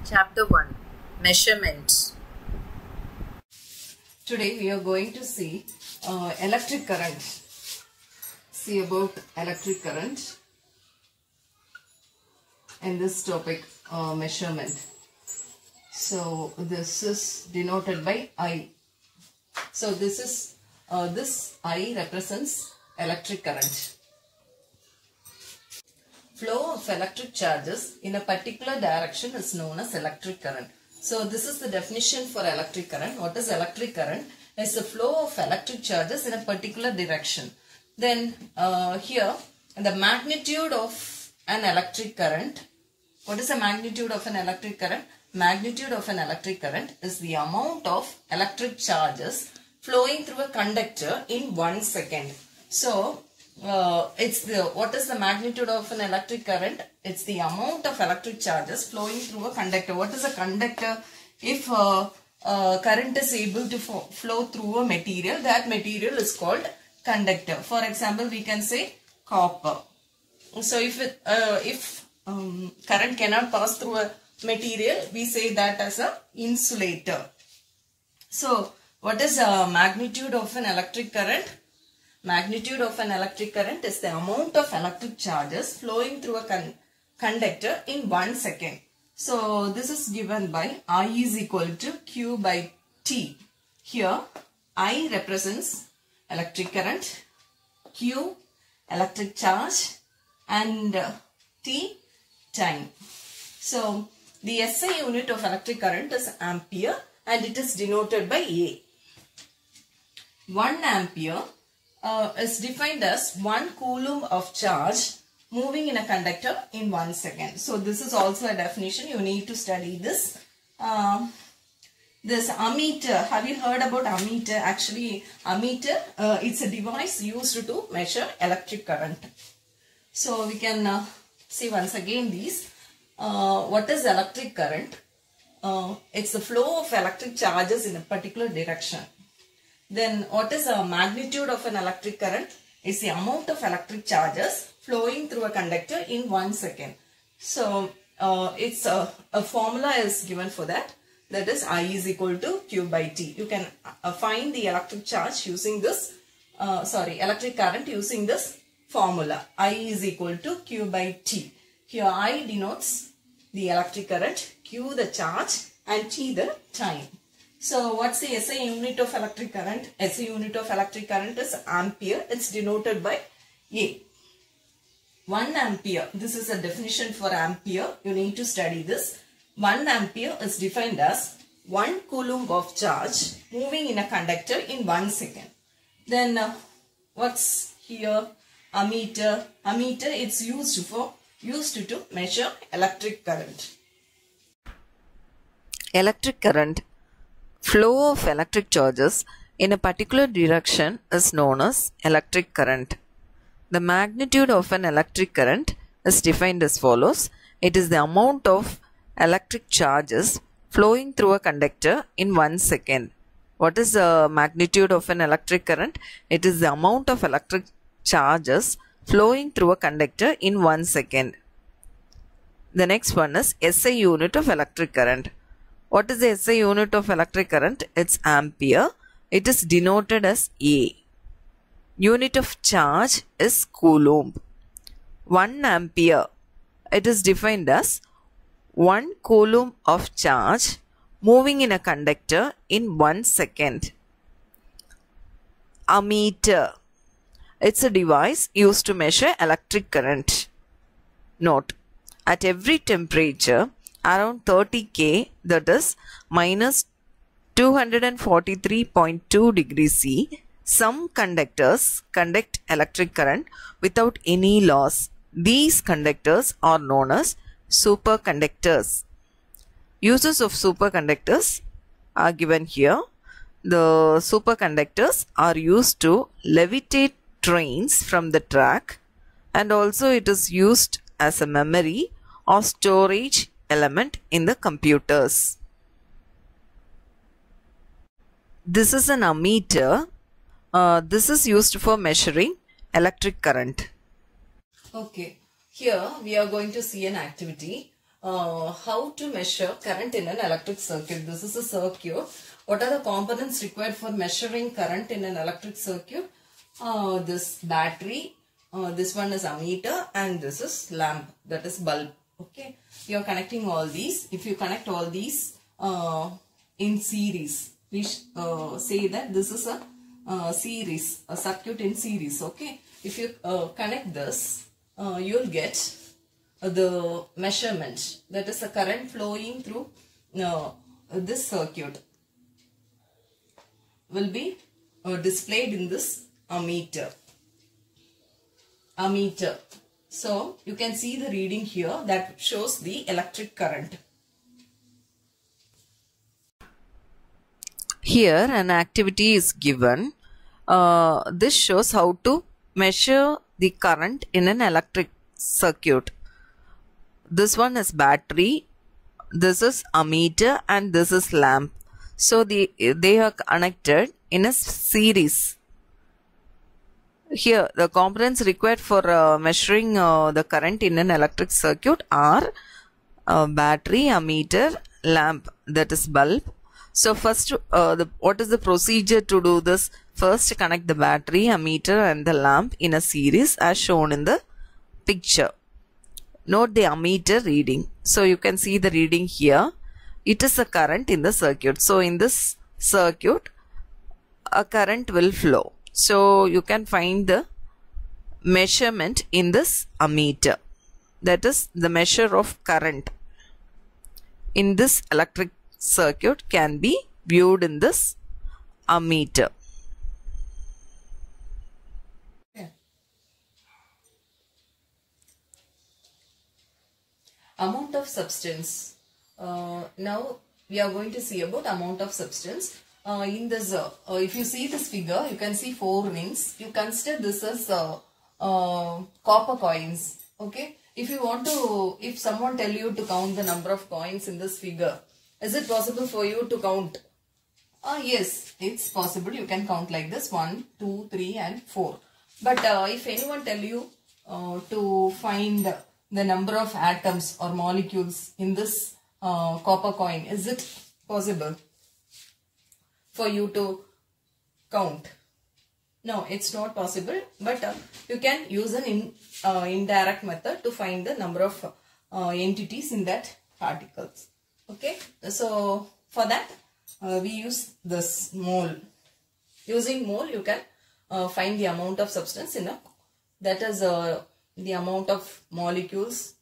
Chapter 1 Measurements. Today we are going to see electric current. See about electric current and this topic measurement. So this is denoted by I. So this I represents electric current. Flow of electric charges in a particular direction is known as electric current. So this is the definition for electric current. What is electric current? It's the flow of electric charges in a particular direction. Then here the magnitude of an electric current. What is the magnitude of an electric current? Magnitude of an electric current is the amount of electric charges flowing through a conductor in 1 second. So what is the magnitude of an electric current? It's the amount of electric charges flowing through a conductor. What is a conductor? If current is able to flow through a material, that material is called conductor. For example, we can say copper. So if current cannot pass through a material, we say that as a insulator. So what is the magnitude of an electric current? Magnitude of an electric current is the amount of electric charges flowing through a conductor in 1 second. So this is given by I is equal to Q by T. Here I represents electric current, Q electric charge, and T time. So the SI unit of electric current is ampere and it is denoted by A. 1 ampere is defined as 1 coulomb of charge moving in a conductor in 1 second. So this is also a definition. You need to study this. This ammeter. Have you heard about ammeter? Actually, ammeter, it's a device used to measure electric current. So we can see once again these. What is electric current? It's the flow of electric charges in a particular direction. Then what is the magnitude of an electric current? It's the amount of electric charges flowing through a conductor in 1 second. So it's a formula is given for that. That is I is equal to Q by T. You can find the electric charge using this, electric current using this formula. I is equal to Q by T. Here I denotes the electric current, Q the charge, and T the time. So what's the SI unit of electric current? SI unit of electric current is ampere. It's denoted by A. 1 ampere. This is a definition for ampere. You need to study this. 1 ampere is defined as 1 coulomb of charge moving in a conductor in 1 second. Then what's here? Ammeter. Ammeter, it's used to measure electric current. Electric current. Flow of electric charges in a particular direction is known as electric current. The magnitude of an electric current is defined as follows. It is the amount of electric charges flowing through a conductor in 1 second. What is the magnitude of an electric current? It is the amount of electric charges flowing through a conductor in 1 second. The next one is SI unit of electric current. What is the SI unit of electric current? It's ampere. It is denoted as A. Unit of charge is coulomb. 1 ampere. It is defined as 1 coulomb of charge moving in a conductor in 1 second. Ammeter. It's a device used to measure electric current. Note: at every temperature around 30 K, that is minus 243.2 degrees C, some conductors conduct electric current without any loss. These conductors are known as superconductors. Uses of superconductors are given here. The superconductors are used to levitate trains from the track, and also it is used as a memory or storage element in the computers. This is an ammeter. This is used for measuring electric current. Okay, here we are going to see an activity. how to measure current in an electric circuit. This is a circuit. What are the components required for measuring current in an electric circuit? This battery, this one is ammeter, and this is lamp, that is bulb. Okay, you are connecting all these. If you connect all these in series, we say that this is a series, a circuit in series. Okay, if you connect this, you will get the measurement, that is the current flowing through this circuit will be displayed in this ammeter. So you can see the reading here that shows the electric current. Here an activity is given. This shows how to measure the current in an electric circuit. This one is battery, this is ammeter, and this is lamp. So they are connected in a series. Here the components required for measuring the current in an electric circuit are battery, ammeter, lamp, that is bulb. So first, what is the procedure to do this? First, connect the battery, ammeter and the lamp in a series as shown in the picture. Note the ammeter reading. So you can see the reading here. It is a current in the circuit. So in this circuit, a current will flow. So you can find the measurement in this ammeter. That is the measure of current in this electric circuit can be viewed in this ammeter. Amount of substance. Now we are going to see about amount of substance. In this, if you see this figure, you can see 4 rings. You consider this as copper coins. Okay. If you want to, if someone tell you to count the number of coins in this figure, is it possible for you to count? Yes, it's possible. You can count like this: 1, 2, 3, and 4. But if anyone tell you to find the number of atoms or molecules in this copper coin, is it possible for you to count? No, it's not possible, but you can use an indirect method to find the number of entities in that particles. Okay, so for that we use this mole. Using mole, you can find the amount of substance in a, that is the amount of molecules,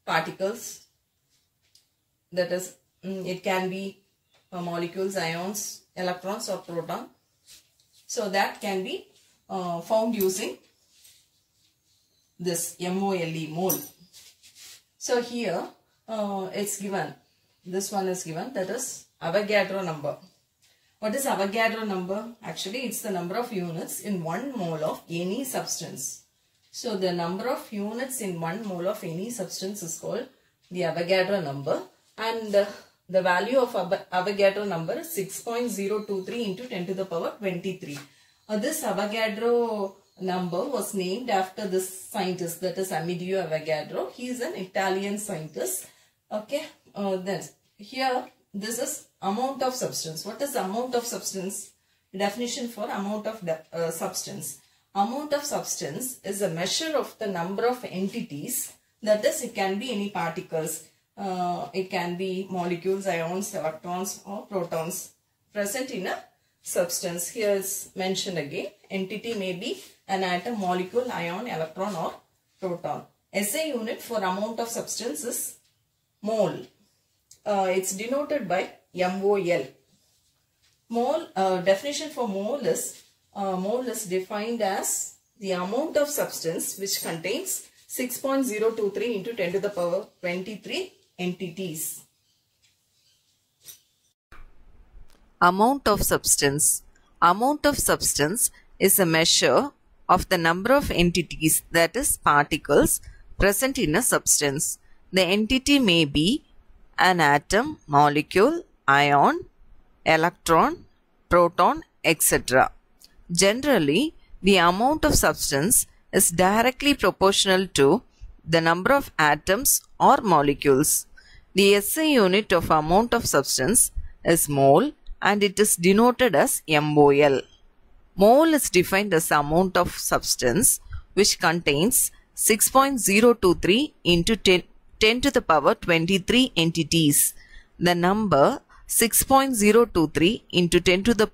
particles, that is it can be molecules, ions, electrons or proton. So that can be found using this MOLE, mole. So here it's given, this one is given, that is Avogadro number. What is Avogadro number? Actually, it's the number of units in 1 mole of any substance. So the number of units in 1 mole of any substance is called the Avogadro number, and the value of Avogadro number is 6.023 into 10 to the power 23. This Avogadro number was named after this scientist, that is Amedeo Avogadro. He is an Italian scientist. Okay, then here this is amount of substance. What is amount of substance? Definition for amount of substance. Amount of substance is a measure of the number of entities, that is it can be any particles, it can be molecules, ions, electrons or protons present in a substance. Here is mentioned again, entity may be an atom, molecule, ion, electron or proton. SI unit for amount of substance is mole. It's denoted by MOL. Mole, definition for mole is defined as the amount of substance which contains 6.023 into 10 to the power 23 entities. Amount of substance. Amount of substance is a measure of the number of entities, that is particles, present in a substance. The entity may be an atom, molecule, ion, electron, proton, etc. Generally, the amount of substance is directly proportional to the number of atoms or molecules. The SI unit of amount of substance is mole and it is denoted as MOL. Mole is defined as amount of substance which contains 6.023 into 10 to the power 23 entities. The number 6.023 into 10 to the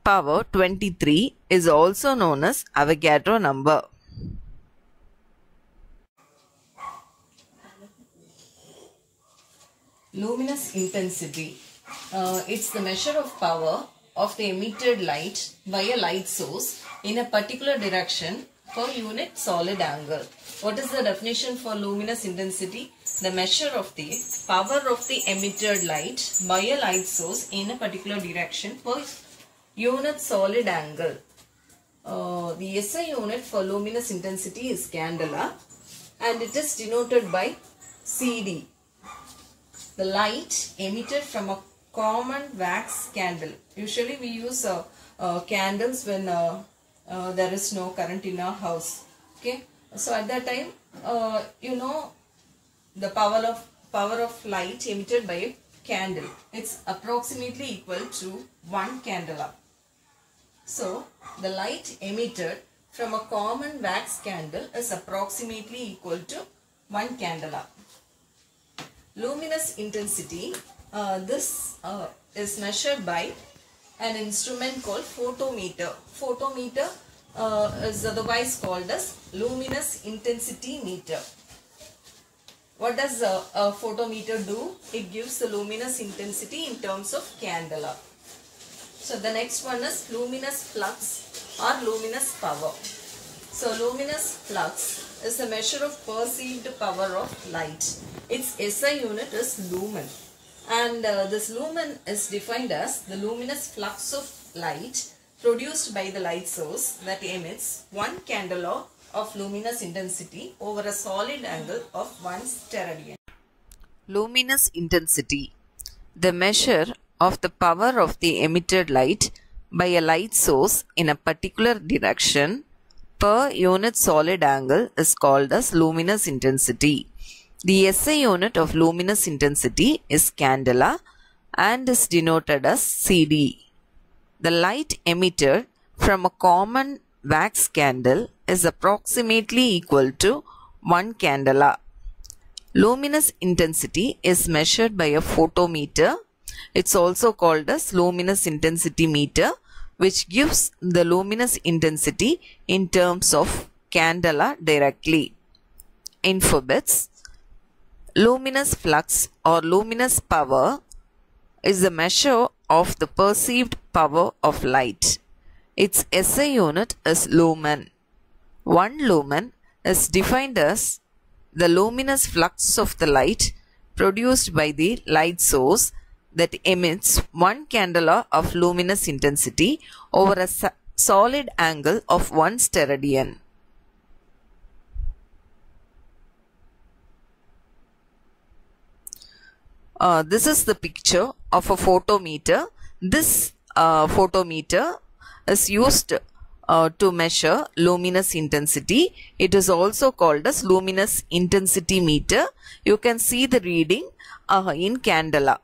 power 23 is also known as Avogadro number. Luminous intensity. It's the measure of power of the emitted light by a light source in a particular direction per unit solid angle. What is the definition for luminous intensity? The measure of the power of the emitted light by a light source in a particular direction per unit solid angle. The SI unit for luminous intensity is candela and it is denoted by CD. The light emitted from a common wax candle. Usually we use candles when there is no current in our house. Okay, so at that time, the power of light emitted by a candle. It's approximately equal to 1 candela. So the light emitted from a common wax candle is approximately equal to 1 candela. Luminous intensity, this is measured by an instrument called photometer. Photometer is otherwise called as luminous intensity meter. What does a photometer do? It gives the luminous intensity in terms of candela. So the next one is luminous flux or luminous power. So luminous flux is a measure of perceived power of light. Its SI unit is lumen. And this lumen is defined as the luminous flux of light produced by the light source that emits 1 candela of luminous intensity over a solid angle of 1 steradian. Luminous intensity. The measure of the power of the emitted light by a light source in a particular direction per unit solid angle is called as luminous intensity. The SI unit of luminous intensity is candela and is denoted as CD. The light emitted from a common wax candle is approximately equal to 1 candela. Luminous intensity is measured by a photometer. It's also called as luminous intensity meter, which gives the luminous intensity in terms of candela directly. Infobits. Luminous flux or luminous power is the measure of the perceived power of light. Its SI unit is lumen. 1 lumen is defined as the luminous flux of the light produced by the light source that emits 1 candela of luminous intensity over a solid angle of 1 steradian. This is the picture of a photometer. This photometer is used to measure luminous intensity. It is also called as luminous intensity meter. You can see the reading in candela.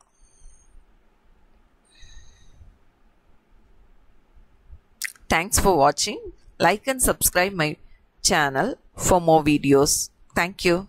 Thanks for watching. Like and subscribe my channel for more videos. Thank you.